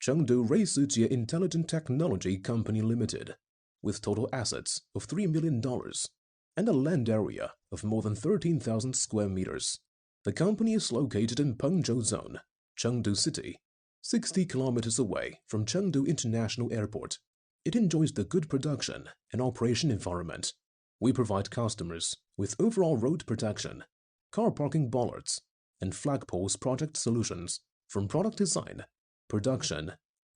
Chengdu Reisujie Intelligent Technology Company Limited, with total assets of $3 million and a land area of more than 13,000 square meters. The company is located in Pengzhou Zone, Chengdu City, 60 kilometers away from Chengdu International Airport. It enjoys the good production and operation environment. We provide customers with overall road protection, car parking bollards, and flagpoles project solutions from product design, production,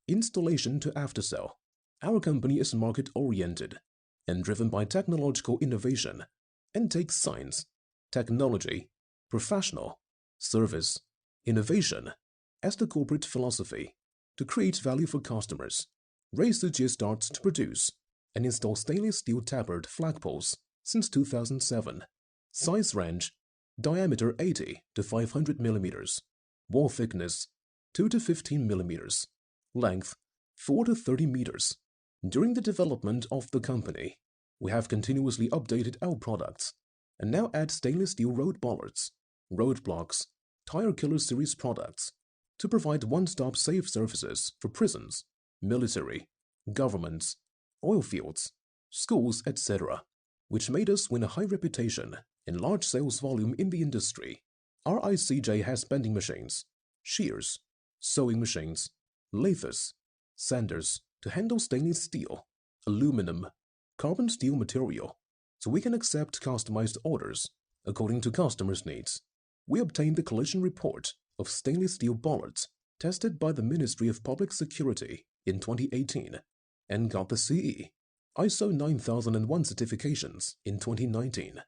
installation to after-sale. Our company is market-oriented and driven by technological innovation and takes science, technology, professional, service, innovation as the corporate philosophy to create value for customers. Reisujie starts to produce and install stainless steel tapered flagpoles since 2007. Size range: diameter 80 to 500 millimeters, wall thickness 2 to 15 millimeters, length 4 to 30 meters. During the development of the company, we have continuously updated our products and now add stainless steel road bollards, road blocks, tire killer series products to provide one-stop safe services for prisons, military, governments, oil fields, schools, etc., which made us win a high reputation and large sales volume in the industry. Our ICJ has bending machines, shears, sewing machines, lathes, sanders to handle stainless steel, aluminum, carbon steel material, so we can accept customized orders according to customers' needs. We obtained the collision report of stainless steel bollards tested by the Ministry of Public Security in 2018 and got the CE ISO 9001 certifications in 2019.